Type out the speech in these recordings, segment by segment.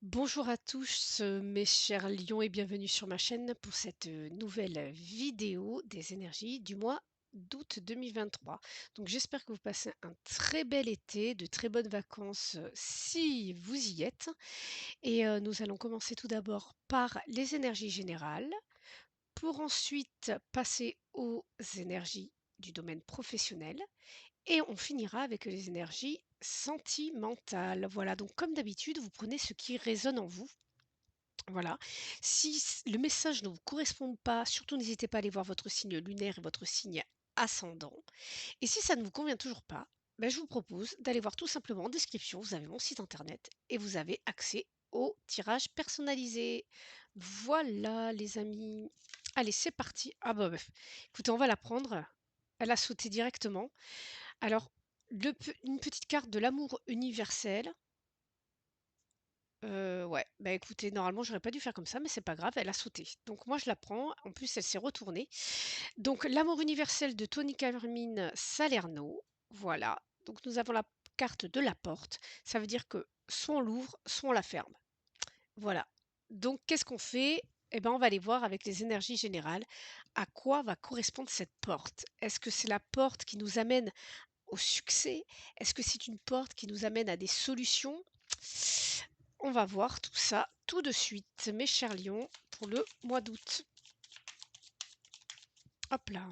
Bonjour à tous, mes chers lions et bienvenue sur ma chaîne pour cette nouvelle vidéo des énergies du mois d'août 2023. Donc j'espère que vous passez un très bel été, de très bonnes vacances si vous y êtes. Et nous allons commencer tout d'abord par les énergies générales, pour ensuite passer aux énergies du domaine professionnel et on finira avec les énergies sentimentales. Voilà, donc comme d'habitude, vous prenez ce qui résonne en vous. Voilà. Si le message ne vous correspond pas, surtout n'hésitez pas à aller voir votre signe lunaire et votre signe ascendant. Et si ça ne vous convient toujours pas, ben, je vous propose d'aller voir tout simplement en description, vous avez mon site internet et vous avez accès au tirage personnalisé. Voilà les amis. Allez, c'est parti. Ah bah, écoutez, on va la prendre. Elle a sauté directement. Alors, une petite carte de l'amour universel. Ouais, bah, écoutez, normalement, j'aurais pas dû faire comme ça, mais c'est pas grave, elle a sauté. Donc moi, je la prends. En plus, elle s'est retournée. Donc l'amour universel de Tony Carmine Salerno. Voilà. Donc nous avons la carte de la porte. Ça veut dire que soit on l'ouvre, soit on la ferme. Voilà. Donc qu'est-ce qu'on fait? Eh ben, on va aller voir avec les énergies générales à quoi va correspondre cette porte. Est-ce que c'est la porte qui nous amène au succès? Est-ce que c'est une porte qui nous amène à des solutions? On va voir tout ça tout de suite, mes chers lions, pour le mois d'août. Hop là.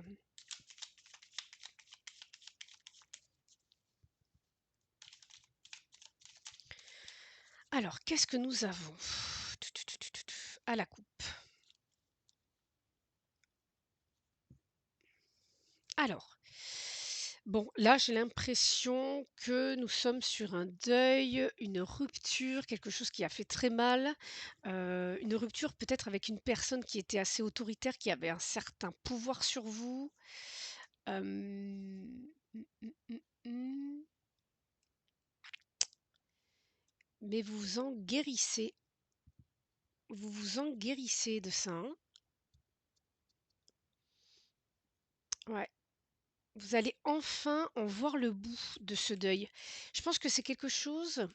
Alors, qu'est-ce que nous avons? À la coupe. Alors, bon, là, j'ai l'impression que nous sommes sur un deuil, une rupture, quelque chose qui a fait très mal. Une rupture peut-être avec une personne qui était assez autoritaire, qui avait un certain pouvoir sur vous. Mmh, mmh, mmh, mmh. Mais vous vous en guérissez. Vous vous en guérissez de ça, hein. Ouais. Vous allez enfin en voir le bout de ce deuil. Je pense que c'est quelque chose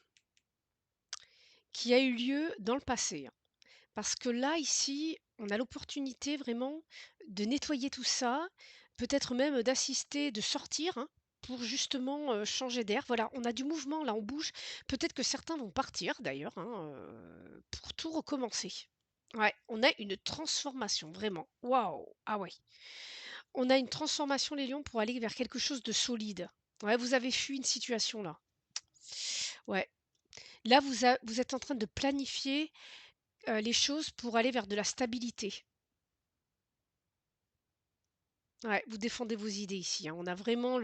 qui a eu lieu dans le passé, hein. Parce que là, ici, on a l'opportunité vraiment de nettoyer tout ça, peut-être même d'assister, de sortir, hein, pour justement changer d'air. Voilà, on a du mouvement, là, on bouge. Peut-être que certains vont partir d'ailleurs, hein, pour tout recommencer. Ouais, on a une transformation, vraiment. Waouh! Ah ouais. On a une transformation, les lions, pour aller vers quelque chose de solide. Ouais, vous avez fui une situation là. Ouais. Là, vous êtes en train de planifier les choses pour aller vers de la stabilité. Ouais, vous défendez vos idées ici, hein. On a vraiment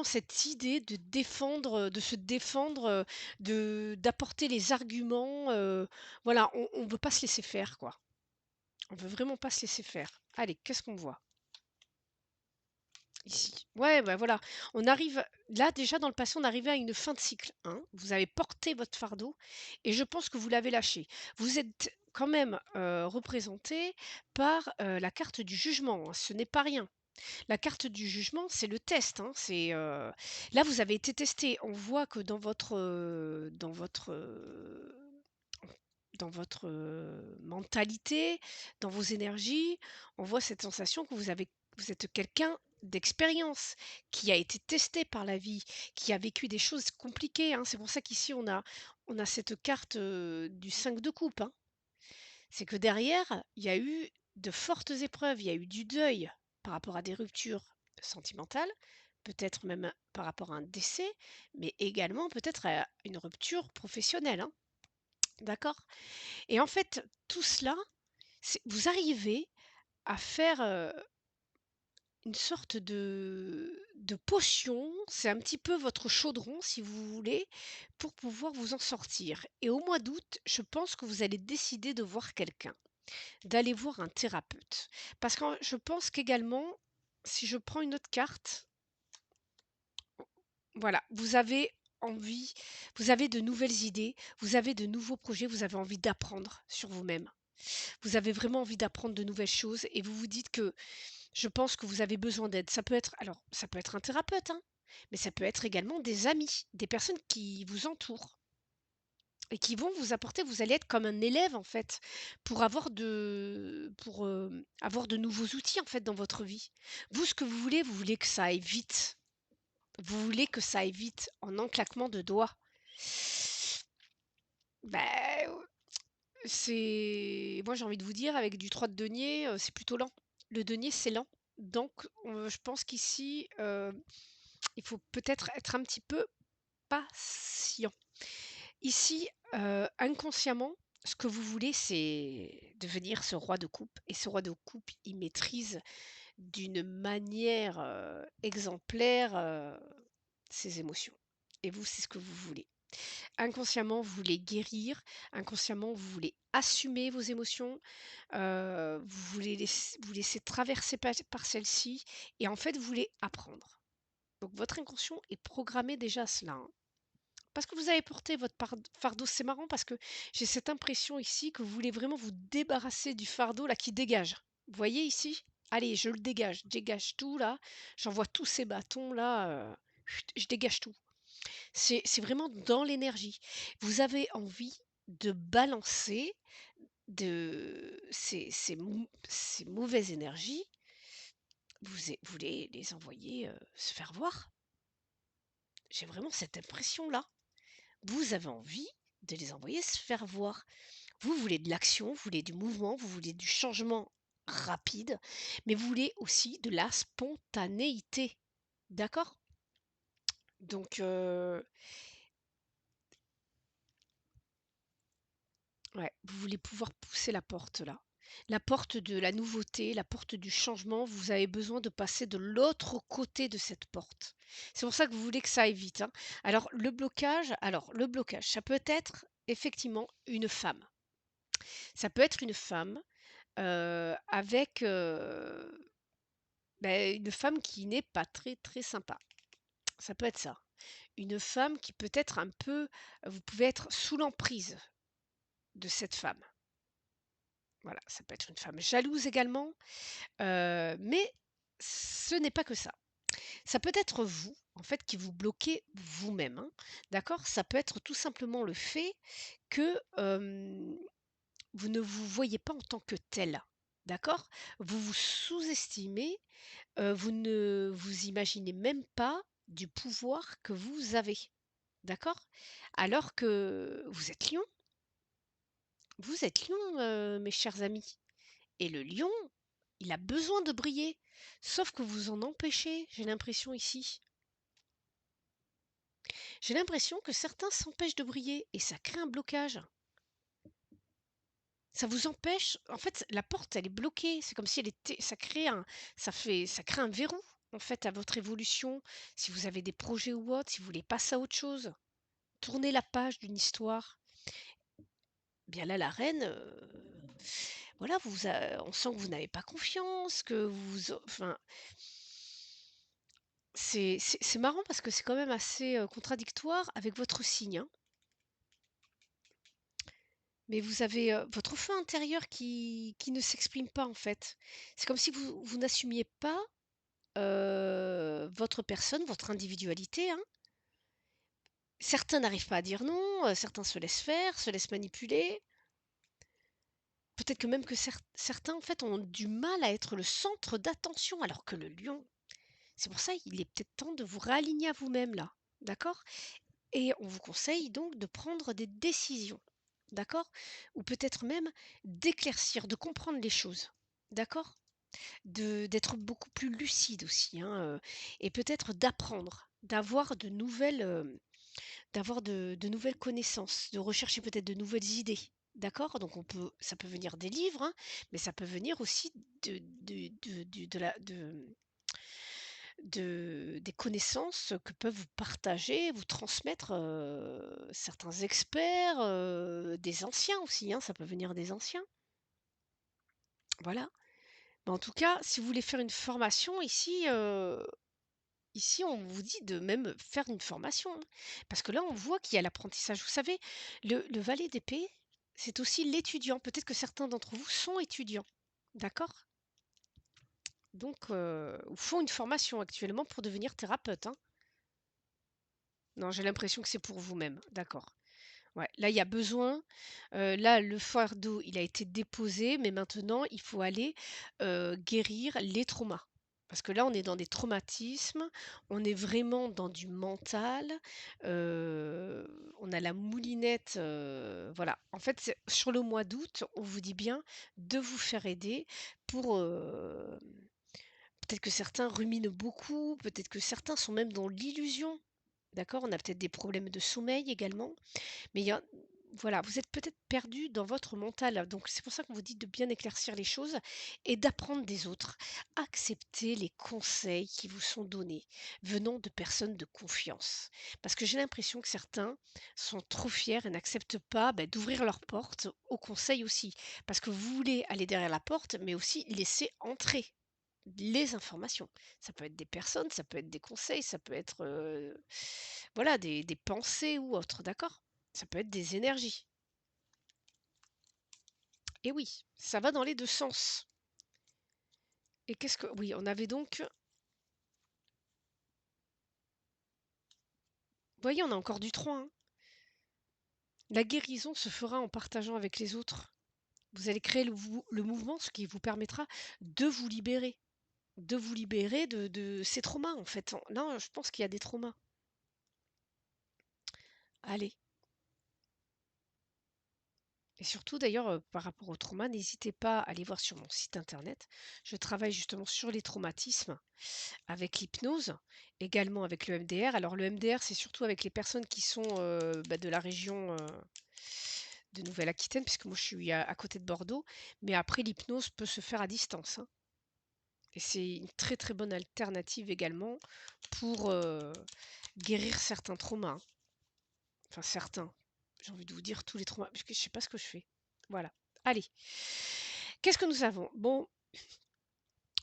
cette idée de défendre, de se défendre, d'apporter les arguments. Voilà, on veut pas se laisser faire, quoi. On veut vraiment pas se laisser faire. Allez, qu'est-ce qu'on voit ici? Ouais, bah voilà. On arrive là déjà dans le passé, on arrivait à une fin de cycle, hein. Vous avez porté votre fardeau et je pense que vous l'avez lâché. Vous êtes quand même représenté par la carte du jugement, hein. Ce n'est pas rien. La carte du jugement, c'est le test, hein. Là, vous avez été testé. On voit que dans votre mentalité, dans vos énergies, on voit cette sensation que vous êtes quelqu'un d'expérience, qui a été testé par la vie, qui a vécu des choses compliquées, hein. C'est pour ça qu'ici on a cette carte, du 5 de coupe, hein. C'est que derrière, il y a eu de fortes épreuves, il y a eu du deuil par rapport à des ruptures sentimentales, peut-être même par rapport à un décès, mais également peut-être à une rupture professionnelle, hein. D'accord? Et en fait, tout cela, vous arrivez à faire une sorte de potion, c'est un petit peu votre chaudron, si vous voulez, pour pouvoir vous en sortir. Et au mois d'août, je pense que vous allez décider de voir quelqu'un, d'aller voir un thérapeute. Parce que je pense qu'également, si je prends une autre carte, voilà, vous avez envie, vous avez de nouvelles idées, vous avez de nouveaux projets, vous avez envie d'apprendre sur vous-même. Vous avez vraiment envie d'apprendre de nouvelles choses et vous vous dites que je pense que vous avez besoin d'aide. Ça peut être un thérapeute, hein, mais ça peut être également des amis, des personnes qui vous entourent. et qui vont vous apporter, vous allez être comme un élève en fait, avoir de nouveaux outils en fait dans votre vie. Vous, ce que vous voulez que ça aille vite. Vous voulez que ça aille vite en un claquement de doigts. Bah, c'est moi j'ai envie de vous dire avec du 3 de denier, c'est plutôt lent. Le denier, c'est lent. Donc, je pense qu'ici, il faut peut-être être un petit peu patient. Ici, inconsciemment, ce que vous voulez, c'est devenir ce roi de coupe et ce roi de coupe, il maîtrise d'une manière, exemplaire, ses émotions et vous, c'est ce que vous voulez. Inconsciemment, vous voulez guérir, inconsciemment, vous voulez assumer vos émotions, vous voulez vous laisser traverser par celles-ci et en fait, vous voulez apprendre. Donc votre inconscient est programmé déjà à cela, hein. Parce que vous avez porté votre fardeau. C'est marrant parce que j'ai cette impression ici que vous voulez vraiment vous débarrasser du fardeau là qui dégage. Vous voyez ici? Allez, je le dégage, je dégage tout là, j'envoie tous ces bâtons là, je dégage tout. C'est vraiment dans l'énergie. Vous avez envie de balancer ces mauvaises énergies, vous les envoyer, se faire voir. J'ai vraiment cette impression-là. Vous avez envie de les envoyer se faire voir. Vous voulez de l'action, vous voulez du mouvement, vous voulez du changement rapide, mais vous voulez aussi de la spontanéité. D'accord? Donc, ouais, vous voulez pouvoir pousser la porte là. La porte de la nouveauté, la porte du changement, vous avez besoin de passer de l'autre côté de cette porte. C'est pour ça que vous voulez que ça aille vite, hein. Alors le blocage, ça peut être effectivement une femme. Ça peut être une femme, avec, une femme qui n'est pas très, très sympa. Ça peut être ça. Une femme qui peut être un peu vous pouvez être sous l'emprise de cette femme. Voilà, ça peut être une femme jalouse également, mais ce n'est pas que ça. Ça peut être vous, en fait, qui vous bloquez vous-même, hein, d'accord? Ça peut être tout simplement le fait que, vous ne vous voyez pas en tant que tel, d'accord? Vous vous sous-estimez, vous ne vous imaginez même pas du pouvoir que vous avez, d'accord? Alors que vous êtes lion, mes chers amis. Et le lion, il a besoin de briller. Sauf que vous en empêchez, j'ai l'impression ici. J'ai l'impression que certains s'empêchent de briller et ça crée un blocage. Ça vous empêche, en fait, la porte, elle est bloquée. C'est comme si elle était, ça crée un verrou, en fait, à votre évolution. Si vous avez des projets ou autre, si vous voulez passer à autre chose, tourner la page d'une histoire. Bien là, la reine, voilà, on sent que vous n'avez pas confiance, que enfin, c'est marrant parce que c'est quand même assez, contradictoire avec votre signe, hein. Mais vous avez, votre feu intérieur qui ne s'exprime pas, en fait. C'est comme si vous n'assumiez pas, votre personne, votre individualité, hein. Certains n'arrivent pas à dire non, certains se laissent faire, se laissent manipuler. Peut-être que même que certains, en fait, ont du mal à être le centre d'attention, alors que le lion, c'est pour ça, il est peut-être temps de vous réaligner à vous-même là, d'accord? Et on vous conseille donc de prendre des décisions, d'accord? Ou peut-être même d'éclaircir, de comprendre les choses, d'accord? D'être beaucoup plus lucide aussi, hein, et peut-être d'apprendre, d'avoir de nouvelles connaissances, de rechercher peut-être de nouvelles idées, d'accord? Donc ça peut venir des livres, hein, mais ça peut venir aussi des connaissances que peuvent vous partager, vous transmettre, certains experts, des anciens aussi, hein, ça peut venir des anciens. Voilà. Mais en tout cas, si vous voulez faire une formation ici, on vous dit de même faire une formation, hein. Parce que là, on voit qu'il y a l'apprentissage. Vous savez, le valet d'épée, c'est aussi l'étudiant. Peut-être que certains d'entre vous sont étudiants, d'accord? Donc, ou font une formation actuellement pour devenir thérapeute, hein. Non, j'ai l'impression que c'est pour vous-même. D'accord. Ouais, là, il y a besoin, là, le fardeau, il a été déposé, mais maintenant, il faut aller, guérir les traumas. Parce que là, on est dans des traumatismes, on est vraiment dans du mental, on a la moulinette, voilà. En fait, c'est sur le mois d'août, on vous dit bien de vous faire aider pour, peut-être que certains ruminent beaucoup, peut-être que certains sont même dans l'illusion, d'accord? On a peut-être des problèmes de sommeil également. Mais il y a voilà, vous êtes peut-être perdu dans votre mental, donc c'est pour ça qu'on vous dit de bien éclaircir les choses et d'apprendre des autres. Acceptez les conseils qui vous sont donnés, venant de personnes de confiance. Parce que j'ai l'impression que certains sont trop fiers et n'acceptent pas, d'ouvrir leur porte aux conseils aussi. Parce que vous voulez aller derrière la porte, mais aussi laisser entrer les informations. Ça peut être des personnes, ça peut être des conseils, ça peut être, voilà, des pensées ou autres, d'accord? Ça peut être des énergies. Et oui, ça va dans les 2 sens. Et qu'est-ce que oui, on avait donc vous voyez, on a encore du 3, hein. La guérison se fera en partageant avec les autres. Vous allez créer le mouvement, ce qui vous permettra de vous libérer. De vous libérer de ces traumas, en fait. Non, je pense qu'il y a des traumas. Allez. Et surtout d'ailleurs, par rapport aux traumas, n'hésitez pas à aller voir sur mon site internet. Je travaille justement sur les traumatismes avec l'hypnose, également avec le MDR. Alors le MDR, c'est surtout avec les personnes qui sont, de la région, de Nouvelle-Aquitaine, puisque moi je suis à côté de Bordeaux. Mais après l'hypnose peut se faire à distance, hein. Et c'est une très, très bonne alternative également pour, guérir certains traumas, hein. Enfin certains, j'ai envie de vous dire tous les traumas, parce que je sais pas ce que je fais. Voilà. Allez. Qu'est-ce que nous avons? Bon,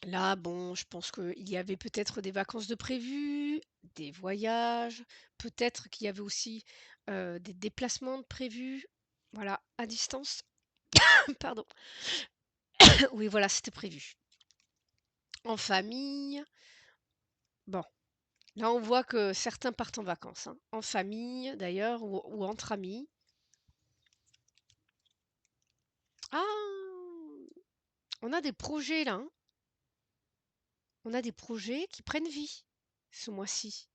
là, bon, je pense qu'il y avait peut-être des vacances de prévues, des voyages, peut-être qu'il y avait aussi, des déplacements de prévus, voilà, à distance. Pardon. Oui, voilà, c'était prévu. En famille. Bon, là, on voit que certains partent en vacances, hein. En famille d'ailleurs ou entre amis. Ah! On a des projets là, hein. On a des projets qui prennent vie ce mois-ci,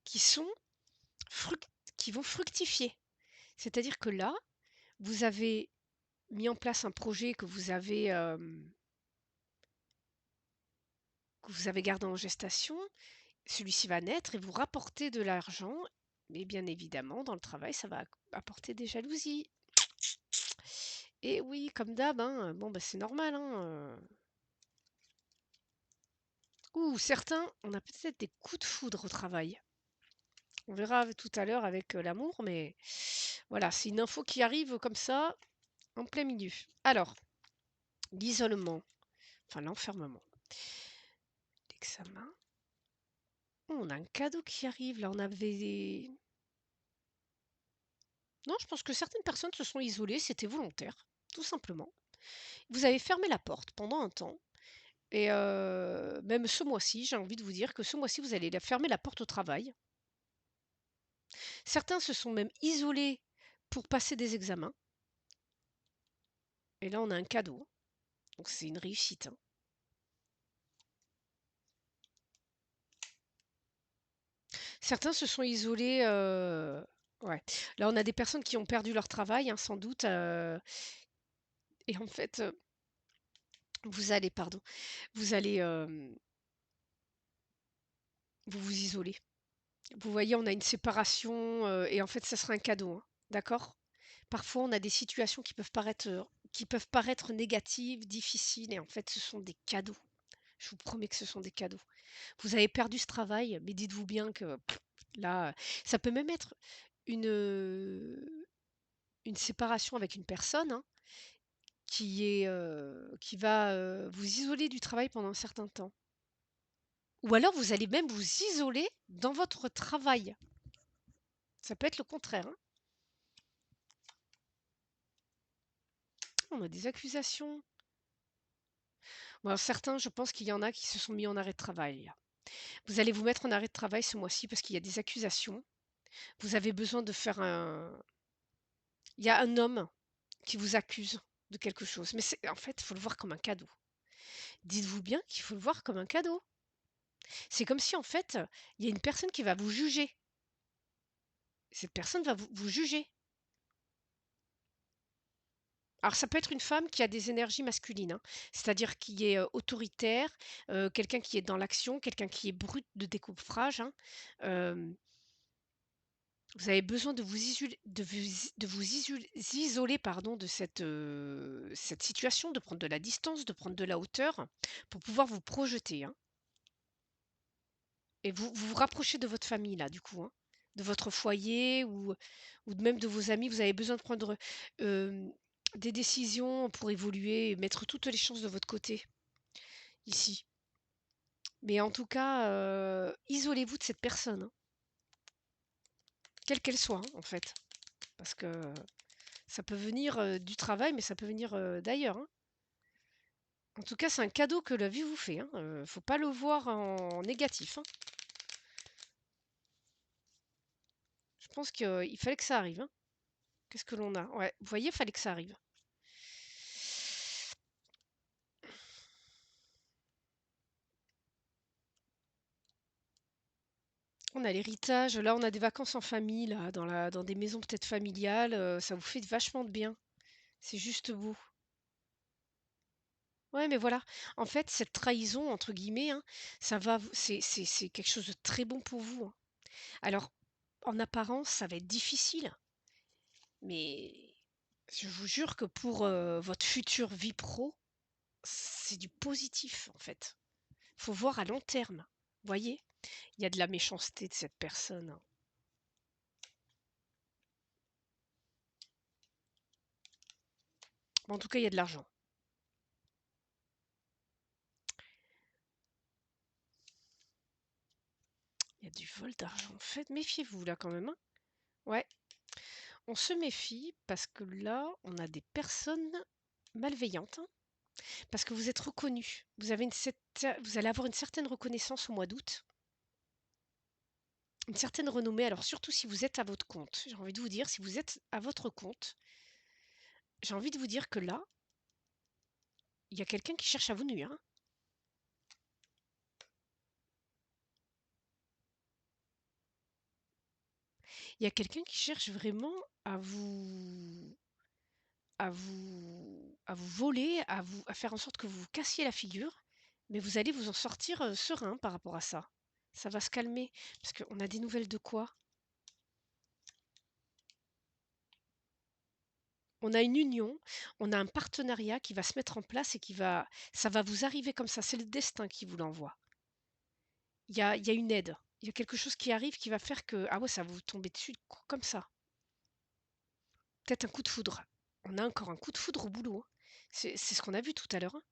qui sont fruc qui vont fructifier. C'est-à-dire que là, vous avez mis en place un projet que vous avez gardé en gestation, celui-ci va naître et vous rapporter de l'argent, mais bien évidemment, dans le travail, ça va apporter des jalousies. Et oui, comme d'hab, hein, bon, c'est normal, hein. Ou certains, on a peut-être des coups de foudre au travail. On verra tout à l'heure avec l'amour, mais voilà, c'est une info qui arrive comme ça, en plein milieu. Alors, l'isolement, enfin l'enfermement, l'examen. Oh, on a un cadeau qui arrive. Là, on avait. Non, je pense que certaines personnes se sont isolées, c'était volontaire, tout simplement. Vous avez fermé la porte pendant un temps. Et même ce mois-ci, j'ai envie de vous dire que ce mois-ci, vous allez fermer la porte au travail. Certains se sont même isolés pour passer des examens. Et là, on a un cadeau. Donc, c'est une réussite, hein. Certains se sont isolés. Ouais. Là, on a des personnes qui ont perdu leur travail, hein, sans doute. Et en fait, pardon, vous allez vous vous isoler. Vous voyez, on a une séparation et en fait, ça sera un cadeau, hein, d'accord? Parfois, on a des situations qui peuvent paraître négatives, difficiles, et en fait, ce sont des cadeaux. Je vous promets que ce sont des cadeaux. Vous avez perdu ce travail, mais dites-vous bien que là, ça peut même être une séparation avec une personne, hein, qui va vous isoler du travail pendant un certain temps. Ou alors, vous allez même vous isoler dans votre travail. Ça peut être le contraire, hein. On a des accusations. Bon, alors certains, je pense qu'il y en a qui se sont mis en arrêt de travail. Vous allez vous mettre en arrêt de travail ce mois-ci parce qu'il y a des accusations. Vous avez besoin de faire un il y a un homme qui vous accuse de quelque chose, mais c'est en fait, il faut le voir comme un cadeau. Dites-vous bien qu'il faut le voir comme un cadeau. C'est comme si en fait, il y a une personne qui va vous juger. Cette personne va vous juger. Alors ça peut être une femme qui a des énergies masculines, hein, c'est-à-dire qui est, autoritaire, quelqu'un qui est dans l'action, quelqu'un qui est brut de décoffrage, hein. Hem, vous avez besoin de vous isoler isoler pardon de cette situation, de prendre de la distance, de prendre de la hauteur pour pouvoir vous projeter, hein, et vous rapprocher de votre famille là, du coup, hein, de votre foyer ou même de vos amis. Vous avez besoin de prendre, hem, des décisions pour évoluer et mettre toutes les chances de votre côté, ici. Mais en tout cas, isolez-vous de cette personne, hein, quelle qu'elle soit, hein, en fait. Parce que ça peut venir, du travail, mais ça peut venir, d'ailleurs, hein. En tout cas, c'est un cadeau que la vie vous fait, hein, faut pas le voir en négatif, hein. Je pense qu'il fallait que ça arrive, hein. Qu'est-ce que l'on a? Ouais, vous voyez, il fallait que ça arrive. On a l'héritage, là, on a des vacances en famille, là, dans des maisons peut-être familiales, ça vous fait vachement de bien. C'est juste beau. Ouais, mais voilà. En fait, cette «trahison» entre guillemets, hein, ça va vous c'est quelque chose de très bon pour vous, hein. Alors, en apparence, ça va être difficile, mais je vous jure que pour, votre future vie pro, c'est du positif, en fait. Faut voir à long terme. Voyez? Il y a de la méchanceté de cette personne, hein. En tout cas, il y a de l'argent. Il y a du vol d'argent. Faites méfiez-vous là quand même, hein. Ouais, on se méfie parce que là, on a des personnes malveillantes, hein, parce que vous êtes reconnu. Vous allez avoir une certaine reconnaissance au mois d'août, une certaine renommée. Alors surtout si vous êtes à votre compte. J'ai envie de vous dire, si vous êtes à votre compte, j'ai envie de vous dire que là, il y a quelqu'un qui cherche à vous nuire, hein. Il y a quelqu'un qui cherche vraiment à vous à vous voler, à faire en sorte que vous vous cassiez la figure, mais vous allez vous en sortir, serein par rapport à ça. Ça va se calmer parce qu'on a des nouvelles de quoi? On a une union, on a un partenariat qui va se mettre en place et ça va vous arriver comme ça, c'est le destin qui vous l'envoie. Il y a une aide, il y a quelque chose qui arrive qui va faire que, ah ouais, ça va vous tomber dessus comme ça. Peut-être un coup de foudre. On a encore un coup de foudre au boulot, hein. C'est ce qu'on a vu tout à l'heure, hein.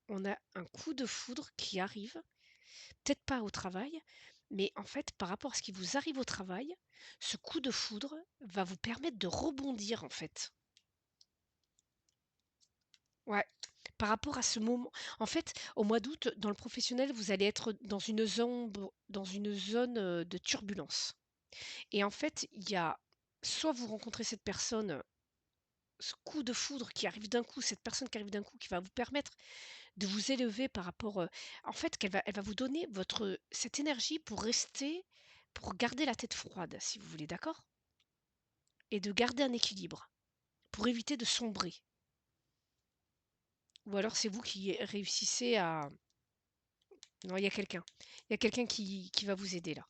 On a un coup de foudre qui arrive, peut-être pas au travail, mais en fait, par rapport à ce qui vous arrive au travail, ce coup de foudre va vous permettre de rebondir, en fait. Ouais, par rapport à ce moment en fait, au mois d'août, dans le professionnel, vous allez être dans une zone, de turbulence et en fait, il y a soit vous rencontrez cette personne, ce coup de foudre qui arrive d'un coup, cette personne qui arrive d'un coup, qui va vous permettre de vous élever par rapport, en fait, elle va vous donner cette énergie pour rester pour garder la tête froide, si vous voulez, d'accord? Et de garder un équilibre, pour éviter de sombrer. Ou alors c'est vous qui réussissez à non, il y a quelqu'un. Il y a quelqu'un qui va vous aider là,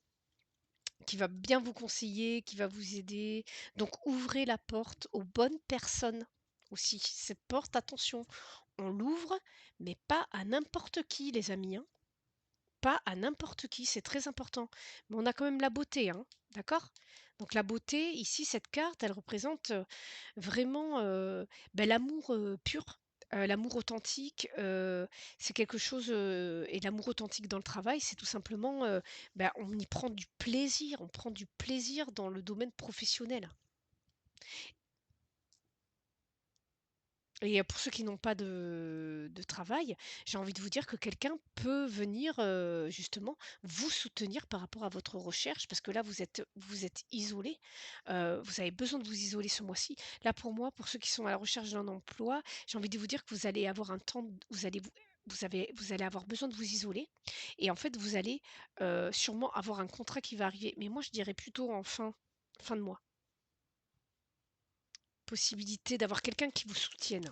qui va bien vous conseiller, qui va vous aider. Donc ouvrez la porte aux bonnes personnes aussi. Cette porte, attention, on l'ouvre, mais pas à n'importe qui, les amis, hein. Pas à n'importe qui, c'est très important. Mais on a quand même la beauté, hein, d'accord? Donc la beauté, ici, cette carte, elle représente vraiment l'amour pur, l'amour authentique. C'est quelque chose, et l'amour authentique dans le travail, c'est tout simplement, on y prend du plaisir, on prend du plaisir dans le domaine professionnel. Et pour ceux qui n'ont pas de travail, j'ai envie de vous dire que quelqu'un peut venir, justement vous soutenir par rapport à votre recherche parce que là vous êtes isolés, vous avez besoin de vous isoler ce mois-ci. Là pour moi, pour ceux qui sont à la recherche d'un emploi, j'ai envie de vous dire que vous allez avoir un temps d vous allez avoir besoin de vous isoler et en fait vous allez, sûrement avoir un contrat qui va arriver. Mais moi je dirais plutôt en fin de mois. Possibilité d'avoir quelqu'un qui vous soutienne.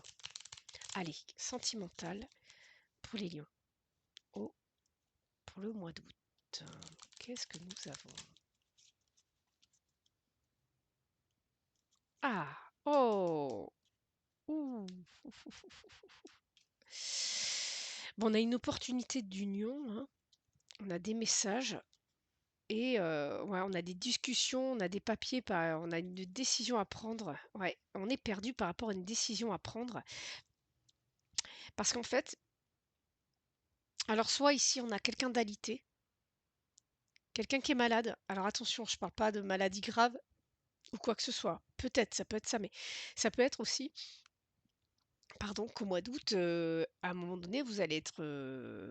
Allez, sentimental pour les lions. Oh, pour le mois d'août. Qu'est-ce que nous avons? Ah, oh, ouh. Bon, on a une opportunité d'union, hein. On a des messages et ouais, on a des discussions, on a des papiers, on a une décision à prendre. Ouais, on est perdu par rapport à une décision à prendre parce qu'en fait, alors soit ici on a quelqu'un d'alité, quelqu'un qui est malade. Alors attention, je parle pas de maladie grave ou quoi que ce soit. Peut-être, ça peut être ça, mais ça peut être aussi, pardon, qu'au mois d'août, à un moment donné, vous allez être,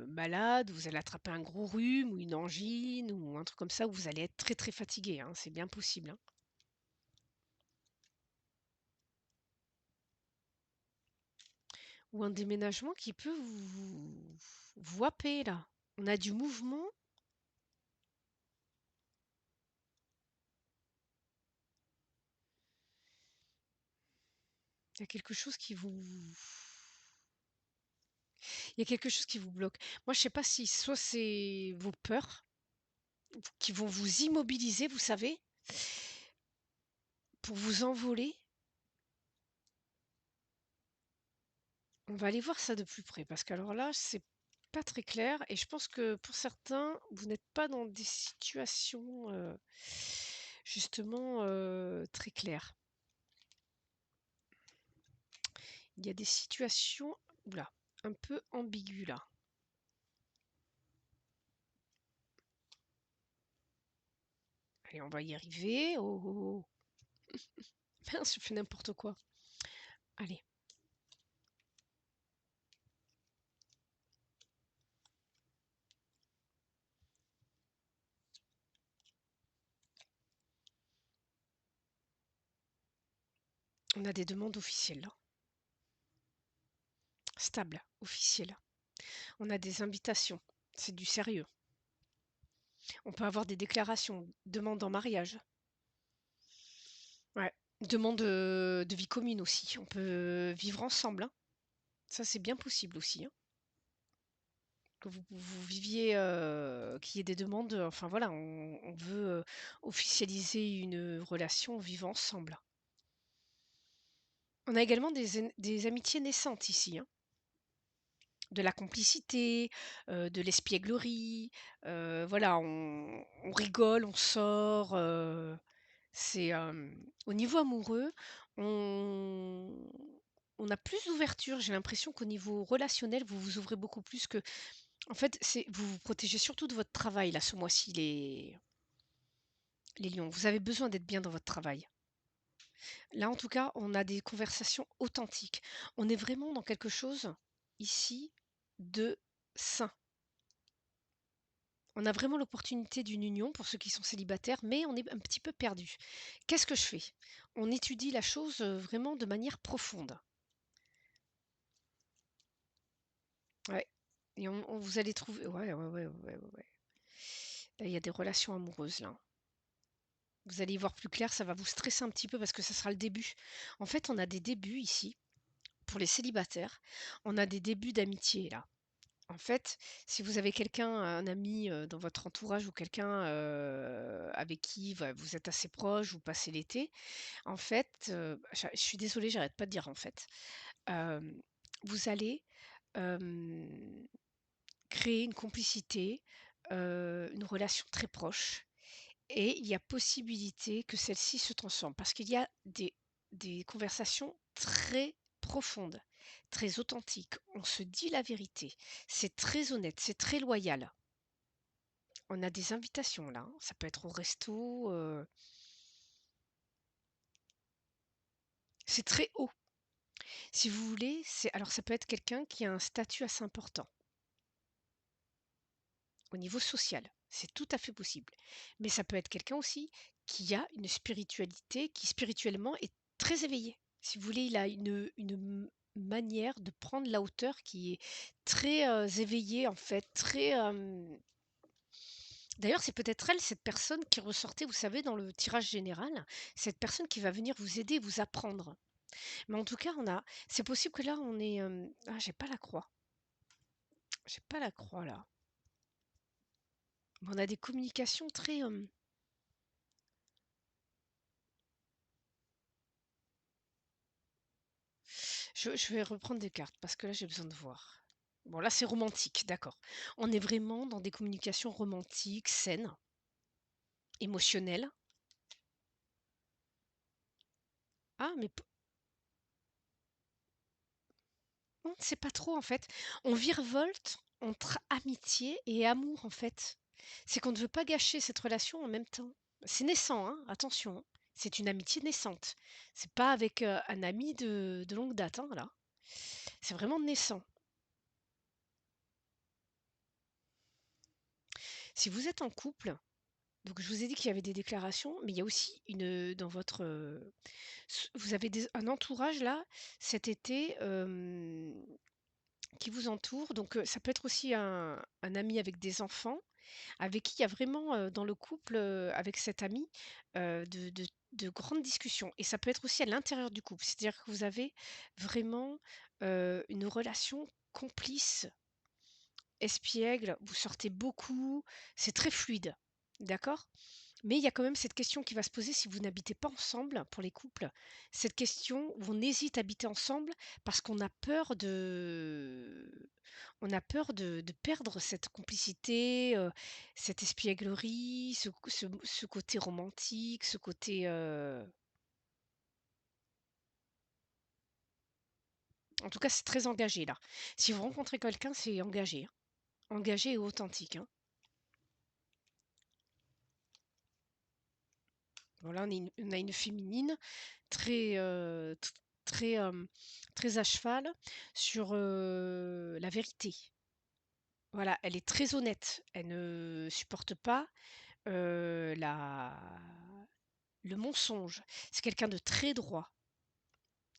malade, vous allez attraper un gros rhume ou une angine ou un truc comme ça où vous allez être très, très fatigué, hein, c'est bien possible, hein. Ou un déménagement qui peut vous happer là. On a du mouvement, il y a quelque chose qui vous il y a quelque chose qui vous bloque. Moi, je sais pas si soit c'est vos peurs qui vont vous immobiliser, vous savez, pour vous envoler. On va aller voir ça de plus près parce qu'alors là, c'est pas très clair et je pense que pour certains, vous n'êtes pas dans des situations, justement, très claires. Il y a des situations, ouh là, un peu ambiguës là. Allez, on va y arriver. Oh, oh, oh. Mince, je fais n'importe quoi. Allez, on a des demandes officielles là. Stables, officielles. On a des invitations. C'est du sérieux. On peut avoir des déclarations, demande en mariage. Ouais. Demande, de vie commune aussi. On peut vivre ensemble, hein. Ça, c'est bien possible aussi, hein. Que vous viviez, qu'il y ait des demandes, enfin voilà, on veut, officialiser une relation, vivre ensemble. On a également des amitiés naissantes ici, hein. De la complicité, de l'espièglerie, voilà, on rigole, on sort, au niveau amoureux, on on a plus d'ouverture. J'ai l'impression qu'au niveau relationnel, vous vous ouvrez beaucoup plus que en fait, vous vous protégez surtout de votre travail là, ce mois-ci, les lions. Vous avez besoin d'être bien dans votre travail. Là, en tout cas, on a des conversations authentiques. On est vraiment dans quelque chose ici de sain. On a vraiment l'opportunité d'une union pour ceux qui sont célibataires, mais on est un petit peu perdu. Qu'est-ce que je fais? On étudie la chose, vraiment de manière profonde. Ouais, et on vous allez trouver ouais, ouais, ouais, ouais, ouais, ouais. Là, il y a des relations amoureuses là. Vous allez y voir plus clair, ça va vous stresser un petit peu parce que ça sera le début. En fait, on a des débuts ici, pour les célibataires, on a des débuts d'amitié là. En fait, si vous avez quelqu'un, un ami, dans votre entourage ou quelqu'un, avec qui vous êtes assez proche, vous passez l'été, en fait, je suis désolée, j'arrête pas de dire en fait. Hem, Vous allez, hem, créer une complicité, une relation très proche et il y a possibilité que celle-ci se transforme parce qu'il y a des conversations très profondes, très authentiques. On se dit la vérité. C'est très honnête, c'est très loyal. On a des invitations là, hein. Ça peut être au resto, c'est très haut. Si vous voulez, alors ça peut être quelqu'un qui a un statut assez important au niveau social. C'est tout à fait possible. Mais ça peut être quelqu'un aussi qui a une spiritualité, qui spirituellement est très éveillé. Si vous voulez, il a manière de prendre la hauteur qui est très éveillée en fait, très. D'ailleurs, c'est peut-être elle, cette personne qui ressortait, vous savez, dans le tirage général, cette personne qui va venir vous aider, vous apprendre. Mais en tout cas, c'est possible que là, on est. Ah, j'ai pas la croix. J'ai pas la croix là. Mais on a des communications très. Je vais reprendre des cartes parce que là, j'ai besoin de voir. Bon, là, c'est romantique, d'accord. On est vraiment dans des communications romantiques, saines, émotionnelles. Ah, mais on ne sait pas trop en fait. On virevolte entre amitié et amour en fait. C'est qu'on ne veut pas gâcher cette relation en même temps. C'est naissant, hein, attention, hein. C'est une amitié naissante. C'est pas avec un ami de longue date, hein, là. C'est vraiment naissant. Si vous êtes en couple, donc je vous ai dit qu'il y avait des déclarations, mais il y a aussi dans votre, vous avez un entourage là cet été qui vous entoure. Donc ça peut être aussi un ami avec des enfants, avec qui il y a vraiment dans le couple, avec cet ami, de grandes discussions. Et ça peut être aussi à l'intérieur du couple, c'est-à-dire que vous avez vraiment une relation complice, espiègle, vous sortez beaucoup, c'est très fluide, d'accord? Mais il y a quand même cette question qui va se poser si vous n'habitez pas ensemble pour les couples. Cette question où on hésite à habiter ensemble parce qu'on a peur de perdre cette complicité, cette espièglerie, ce côté romantique, ce côté, en tout cas, c'est très engagé là. Si vous rencontrez quelqu'un, c'est engagé, hein. Engagé et authentique, hein. Voilà, on a une féminine très, très, très à cheval sur, la vérité. Voilà, elle est très honnête. Elle ne supporte pas, la le mensonge. C'est quelqu'un de très droit,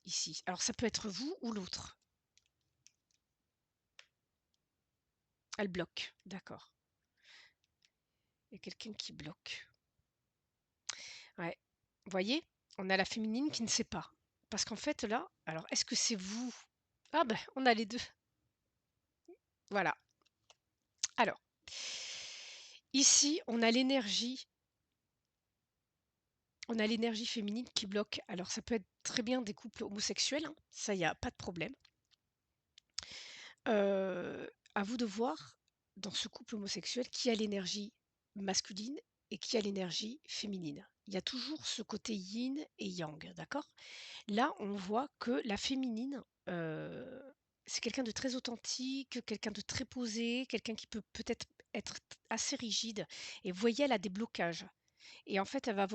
ici. Alors ça peut être vous ou l'autre. Elle bloque, d'accord. Il y a quelqu'un qui bloque. Ouais. Vous voyez? On a la féminine qui ne sait pas. Parce qu'en fait là, alors est-ce que c'est vous? Ah ben, on a les 2. Voilà. Alors, ici, on a l'énergie féminine qui bloque. Alors ça peut être très bien des couples homosexuels, hein, ça il y a pas de problème. À vous de voir dans ce couple homosexuel qui a l'énergie masculine et qui a l'énergie féminine. Il y a toujours ce côté yin et yang, d'accord? Là, on voit que la féminine, c'est quelqu'un de très authentique, quelqu'un de très posé, quelqu'un qui peut peut-être être assez rigide et vous voyez, elle a des blocages et en fait, elle va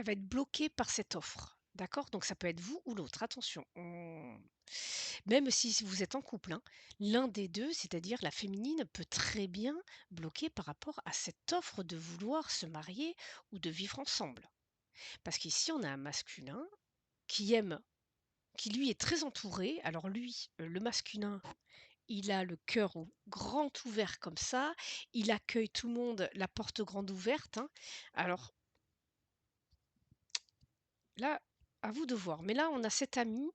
être bloquée par cette offre, d'accord? Donc ça peut être vous ou l'autre, attention. Même si vous êtes en couple, hein, l'un des 2, c'est-à-dire la féminine, peut très bien bloquer par rapport à cette offre de vouloir se marier ou de vivre ensemble. Parce qu'ici, on a un masculin qui aime, qui lui est très entouré. Alors lui, le masculin, il a le cœur grand ouvert comme ça, il accueille tout le monde, la porte grande ouverte, hein. Alors là, à vous de voir. Mais là, on a cet ami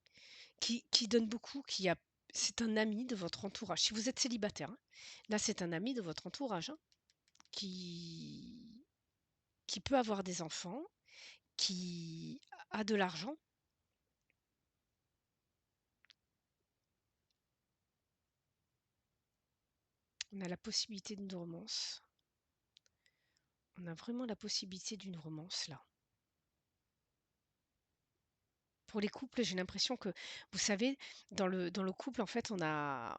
qui donne beaucoup, c'est un ami de votre entourage. Si vous êtes célibataire, hein, là, c'est un ami de votre entourage, hein, qui, qui peut avoir des enfants, qui a de l'argent. On a la possibilité d'une romance. On a vraiment la possibilité d'une romance là. Pour les couples, j'ai l'impression que, vous savez, dans le couple, en fait, on a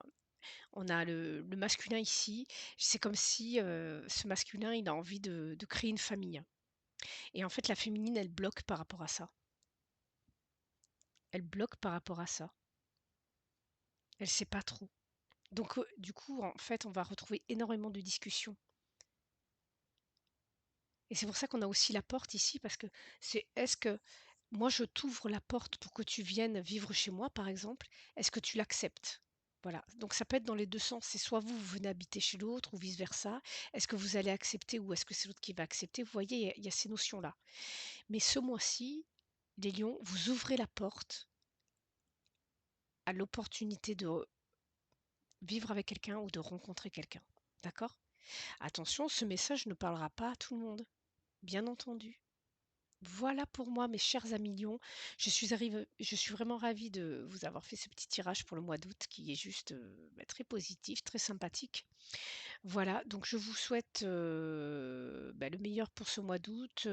le masculin ici. C'est comme si ce masculin, il a envie de créer une famille. Et en fait, la féminine, elle bloque par rapport à ça. elle bloque par rapport à ça. Elle sait pas trop. Donc, du coup, en fait, on va retrouver énormément de discussions. Et c'est pour ça qu'on a aussi la porte ici, parce que c'est est-ce que moi je t'ouvre la porte pour que tu viennes vivre chez moi, par exemple, est-ce que tu l'acceptes? Voilà, donc ça peut être dans les deux sens. C'est soit vous, vous venez habiter chez l'autre ou vice-versa. Est-ce que vous allez accepter ou est-ce que c'est l'autre qui va accepter? Vous voyez, il y a ces notions-là. Mais ce mois-ci, les lions, vous ouvrez la porte à l'opportunité de vivre avec quelqu'un ou de rencontrer quelqu'un. D'accord? Attention, ce message ne parlera pas à tout le monde, bien entendu. Voilà pour moi, mes chers amis lions. Je suis vraiment ravie de vous avoir fait ce petit tirage pour le mois d'août qui est juste très positif, très sympathique. Voilà, donc je vous souhaite le meilleur pour ce mois d'août.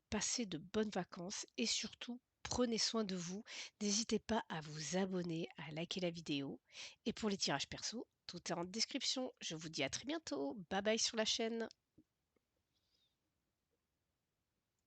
Passez de bonnes vacances et surtout, prenez soin de vous. N'hésitez pas à vous abonner, à liker la vidéo. Et pour les tirages perso, tout est en description. Je vous dis à très bientôt. Bye bye sur la chaîne.